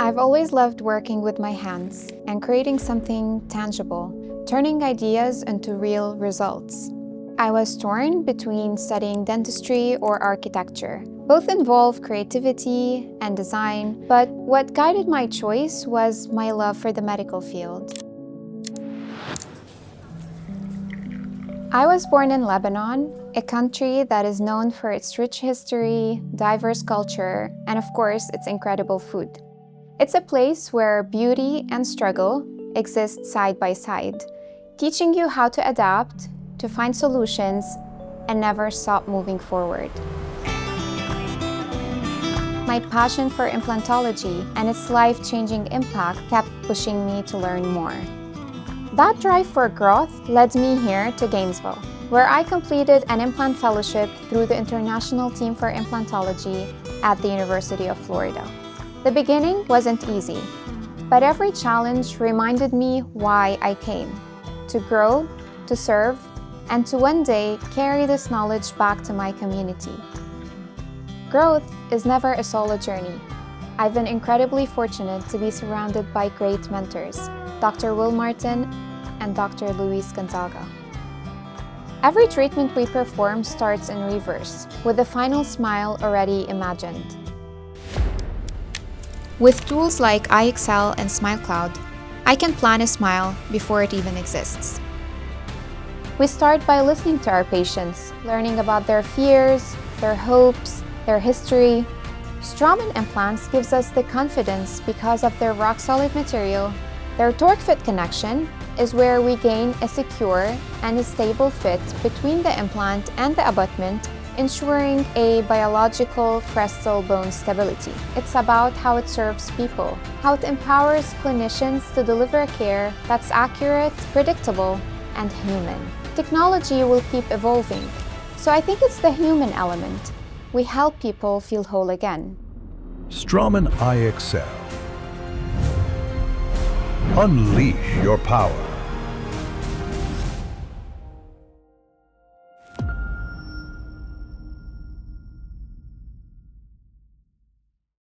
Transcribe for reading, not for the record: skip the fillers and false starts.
I've always loved working with my hands and creating something tangible, turning ideas into real results. I was torn between studying dentistry or architecture. Both involve creativity and design, but what guided my choice was my love for the medical field. I was born in Lebanon, a country that is known for its rich history, diverse culture, and of course, its incredible food. It's a place where beauty and struggle exist side by side, teaching you how to adapt, to find solutions, and never stop moving forward. My passion for implantology and its life-changing impact kept pushing me to learn more. That drive for growth led me here to Gainesville, where I completed an implant fellowship through the International Team for Implantology at the University of Florida. The beginning wasn't easy, but every challenge reminded me why I came: to grow, to serve, and to one day carry this knowledge back to my community. Growth is never a solo journey. I've been incredibly fortunate to be surrounded by great mentors, Dr. Will Martin and Dr. Luis Gonzaga. Every treatment we perform starts in reverse, with the final smile already imagined. With tools like iExcel and Smilecloud, I can plan a smile before it even exists. We start by listening to our patients, learning about their fears, their hopes, their history. Straumann implants gives us the confidence because of their rock-solid material. Their torque-fit connection is where we gain a secure and a stable fit between the implant and the abutment, ensuring a biological crestal bone stability. It's about how it serves people, how it empowers clinicians to deliver care that's accurate, predictable, and human. Technology will keep evolving, so I think it's the human element. We help people feel whole again. Straumann iExcel. Unleash your power.